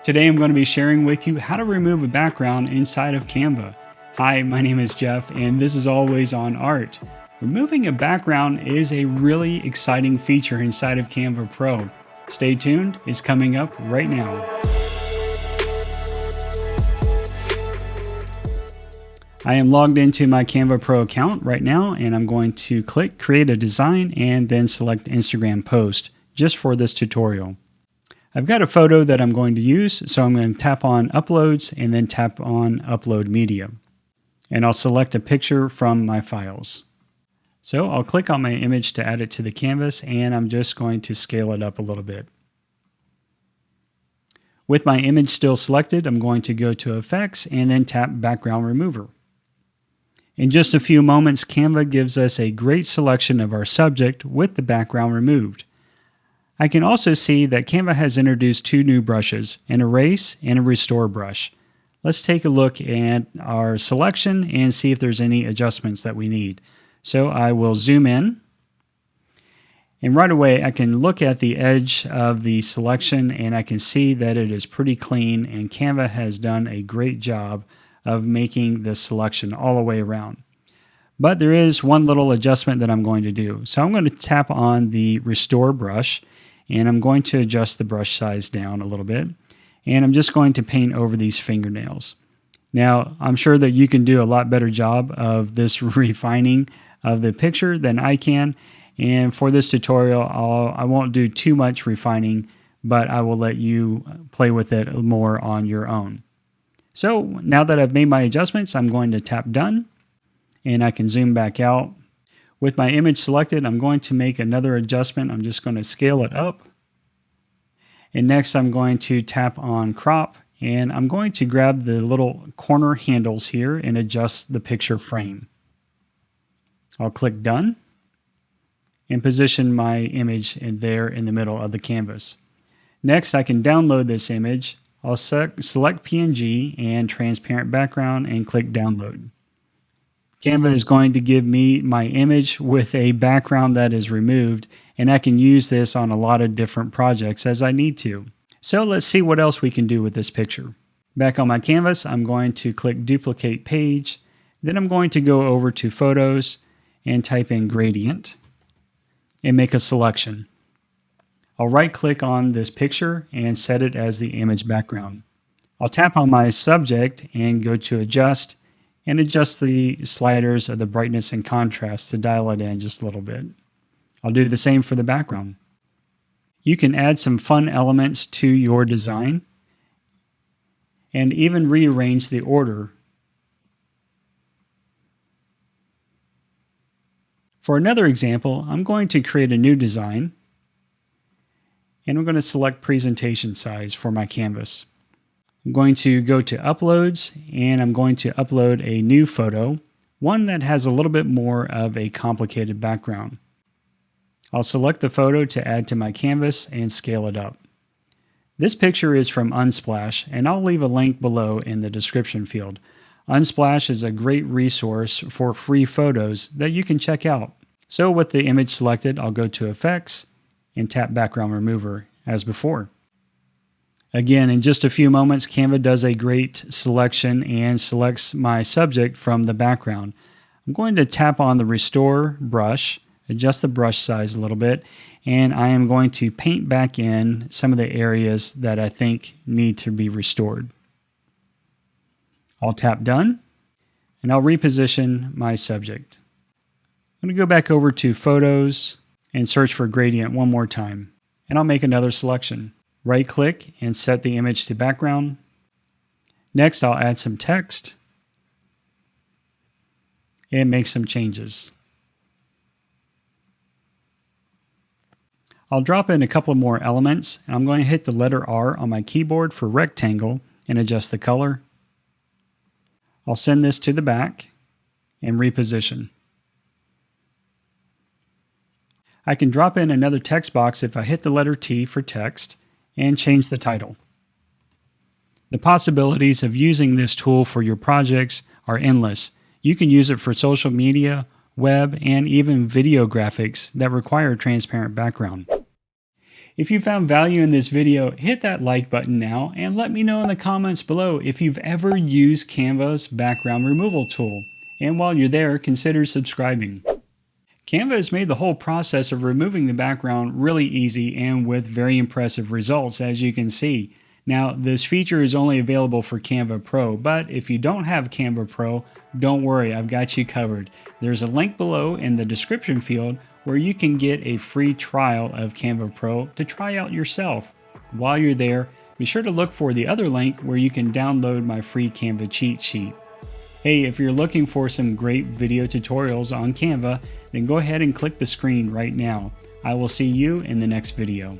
Today I'm going to be sharing with you how to remove a background inside of Canva. Hi, my name is Jeff and this is Always on Art. Removing a background is a really exciting feature inside of Canva Pro. Stay tuned, it's coming up right now. I am logged into my Canva Pro account right now and I'm going to click Create a Design and then select Instagram Post just for this tutorial. I've got a photo that I'm going to use, so I'm going to tap on Uploads and then tap on Upload Media. And I'll select a picture from my files. So I'll click on my image to add it to the canvas and I'm just going to scale it up a little bit. With my image still selected, I'm going to go to Effects and then tap Background Remover. In just a few moments, Canva gives us a great selection of our subject with the background removed. I can also see that Canva has introduced two new brushes, an Erase and a Restore brush. Let's take a look at our selection and see if there's any adjustments that we need. So I will zoom in, and right away I can look at the edge of the selection and I can see that it is pretty clean, and Canva has done a great job of making this selection all the way around. But there is one little adjustment that I'm going to do. So I'm going to tap on the Restore brush and I'm going to adjust the brush size down a little bit, and I'm just going to paint over these fingernails. Now, I'm sure that you can do a lot better job of this refining of the picture than I can, and for this tutorial I won't do too much refining, but I will let you play with it more on your own. So now that I've made my adjustments, I'm going to tap Done, and I can zoom back out. With my image selected, I'm going to make another adjustment. I'm just going to scale it up. And next I'm going to tap on Crop, and I'm going to grab the little corner handles here and adjust the picture frame. I'll click Done and position my image there in the middle of the canvas. Next, I can download this image. I'll select PNG and Transparent Background and click Download. Canva is going to give me my image with a background that is removed, and I can use this on a lot of different projects as I need to. So let's see what else we can do with this picture. Back on my canvas, I'm going to click Duplicate Page. Then I'm going to go over to Photos and type in Gradient and make a selection. I'll right-click on this picture and set it as the image background. I'll tap on my subject and go to Adjust and adjust the sliders of the brightness and contrast to dial it in just a little bit. I'll do the same for the background. You can add some fun elements to your design and even rearrange the order. For another example, I'm going to create a new design, and I'm going to select Presentation Size for my canvas. I'm going to go to Uploads and I'm going to upload a new photo, one that has a little bit more of a complicated background. I'll select the photo to add to my canvas and scale it up. This picture is from Unsplash, and I'll leave a link below in the description field. Unsplash is a great resource for free photos that you can check out. So with the image selected, I'll go to Effects and tap Background Remover as before. Again, in just a few moments, Canva does a great selection and selects my subject from the background. I'm going to tap on the Restore brush, adjust the brush size a little bit, and I am going to paint back in some of the areas that I think need to be restored. I'll tap Done, and I'll reposition my subject. I'm going to go back over to Photos and search for Gradient one more time, and I'll make another selection. Right-click and set the image to background. Next, I'll add some text and make some changes. I'll drop in a couple more elements, and I'm going to hit the letter R on my keyboard for rectangle and adjust the color. I'll send this to the back and reposition. I can drop in another text box if I hit the letter T for text and change the title. The possibilities of using this tool for your projects are endless. You can use it for social media, web, and even video graphics that require a transparent background. If you found value in this video, hit that like button now and let me know in the comments below if you've ever used Canva's background removal tool. And while you're there, consider subscribing. Canva has made the whole process of removing the background really easy and with very impressive results, as you can see. Now, this feature is only available for Canva Pro, but if you don't have Canva Pro, don't worry, I've got you covered. There's a link below in the description field where you can get a free trial of Canva Pro to try out yourself. While you're there, be sure to look for the other link where you can download my free Canva cheat sheet. Hey, if you're looking for some great video tutorials on Canva, then go ahead and click the screen right now. I will see you in the next video.